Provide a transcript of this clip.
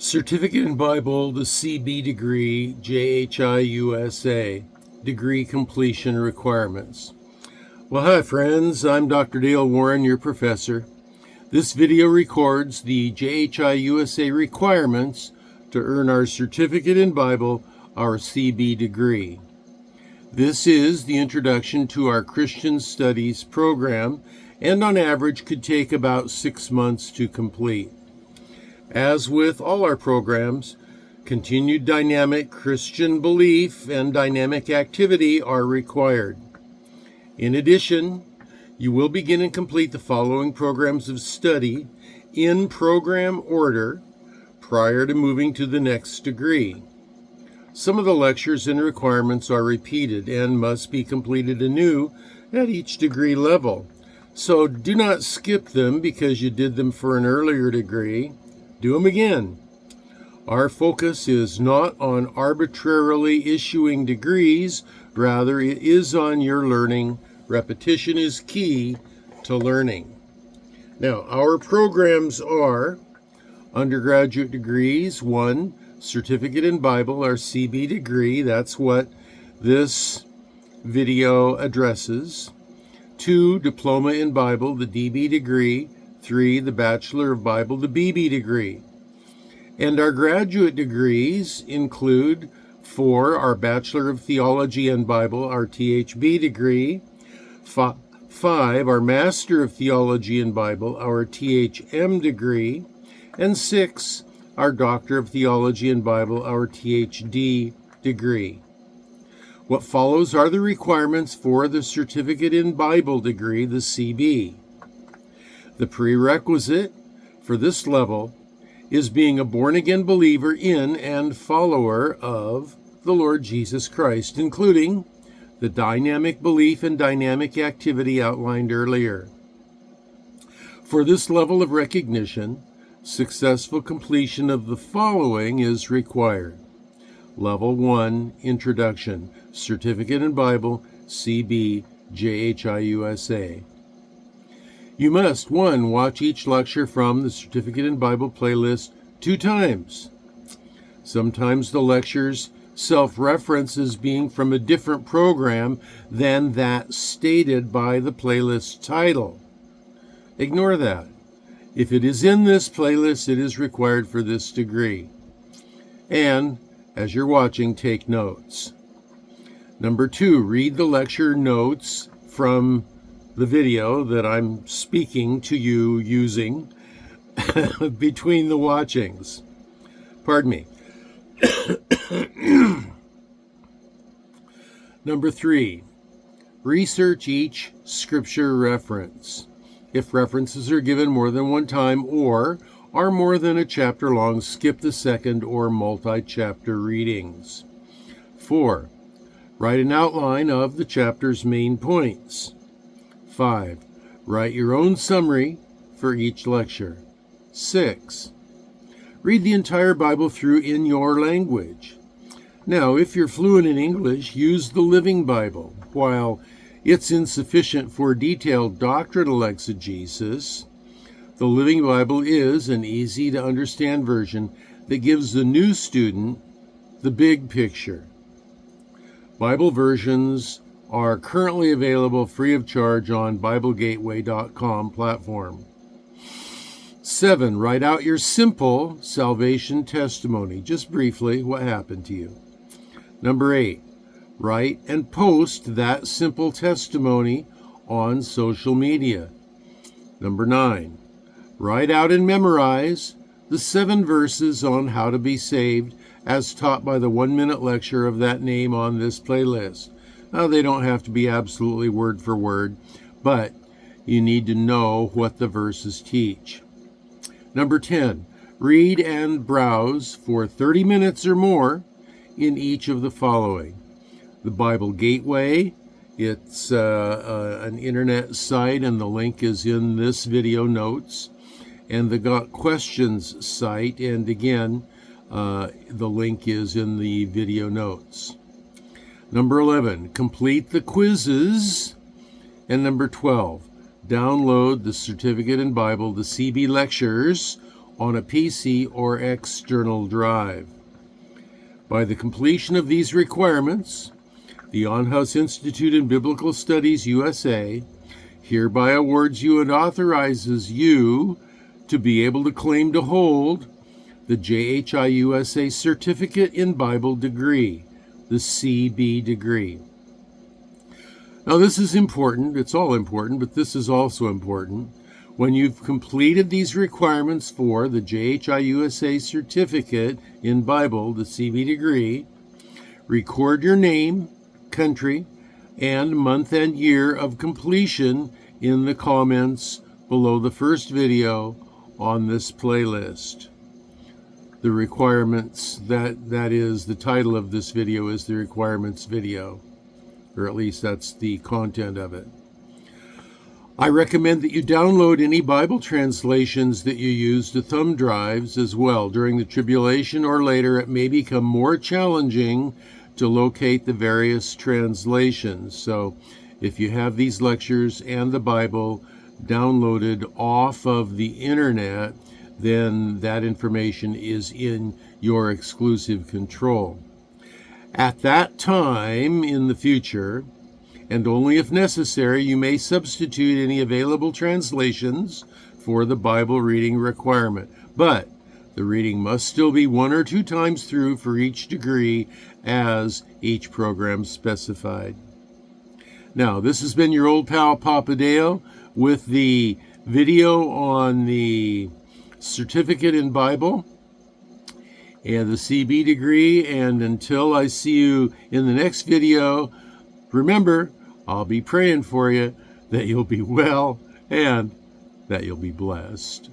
Certificate in Bible, the CB degree, Jhi-Usa, degree completion requirements. Well, hi friends, I'm Dr. Dale Warren, your professor. This video records the Jhi-Usa requirements to earn our Certificate in Bible, our CB degree. This is the introduction to our Christian Studies program, and on average could take about 6 months to complete. As with all our programs, continued dynamic Christian belief and dynamic activity are required. In addition, you will begin and complete the following programs of study in program order prior to moving to the next degree. Some of the lectures and requirements are repeated and must be completed anew at each degree level. So do not skip them because you did them for an earlier degree. Do them again. Our focus is not on arbitrarily issuing degrees, rather it is on your learning. Repetition is key to learning. Now, our programs are undergraduate degrees, 1, Certificate in Bible, our CB degree, that's what this video addresses. 2, Diploma in Bible, the DB degree. 3, the Bachelor of Bible, the BB degree. And our graduate degrees include 4, our Bachelor of Theology and Bible, our THB degree. 5, our Master of Theology and Bible, our THM degree. And 6, our Doctor of Theology and Bible, our THD degree. What follows are the requirements for the Certificate in Bible degree, the CB. The prerequisite for this level is being a born-again believer in and follower of the Lord Jesus Christ, including the dynamic belief and dynamic activity outlined earlier. For this level of recognition, successful completion of the following is required. Level 1, Introduction, Certificate in Bible, CB, Jhi-Usa. You must, 1, watch each lecture from the Certificate in Bible playlist 2 times. Sometimes the lectures self-reference as being from a different program than that stated by the playlist title. Ignore that. If it is in this playlist, it is required for this degree. And, as you're watching, take notes. Number 2, read the lecture notes from the video that I'm speaking to you using between the watchings. Pardon me. Number 3, research each scripture reference. If references are given more than one time or are more than a chapter long, skip the second or multi-chapter readings. 4, write an outline of the chapter's main points. 5, write your own summary for each lecture. 6, read the entire Bible through in your language. Now, if you're fluent in English, use the Living Bible. While it's insufficient for detailed doctrinal exegesis, the Living Bible is an easy-to-understand version that gives the new student the big picture. Bible versions are currently available free of charge on BibleGateway.com platform. 7, write out your simple salvation testimony. Just briefly, what happened to you. Number 8, write and post that simple testimony on social media. Number 9, write out and memorize the 7 verses on how to be saved as taught by the 1-minute lecture of that name on this playlist. Now, they don't have to be absolutely word for word, but you need to know what the verses teach. Number 10, read and browse for 30 minutes or more in each of the following. The Bible Gateway, it's an internet site, and the link is in this video notes. And the Got Questions site, and again, the link is in the video notes. Number 11, complete the quizzes. And number 12, download the Certificate in Bible, the CB lectures, on a PC or external drive. By the completion of these requirements, the On-House Institute in Biblical Studies USA hereby awards you and authorizes you to be able to claim to hold the Jhi-Usa Certificate in Bible degree, the CB degree. Now this is important, it's all important, but this is also important. When you've completed these requirements for the Jhi-Usa Certificate in Bible, the CB degree, record your name, country, and month and year of completion in the comments below the first video on this playlist. The requirements, that is, the title of this video is the requirements video, or at least that's the content of it. I recommend that you download any Bible translations that you use to thumb drives as well. During the tribulation or later, it may become more challenging to locate the various translations. So if you have these lectures and the Bible downloaded off of the internet, then that information is in your exclusive control. At that time in the future, and only if necessary, you may substitute any available translations for the Bible reading requirement. But the reading must still be 1 or 2 times through for each degree as each program specified. Now, this has been your old pal Papa Dale with the video on the Certificate in Bible and the CB degree. And until I see you in the next video, remember, I'll be praying for you that you'll be well and that you'll be blessed.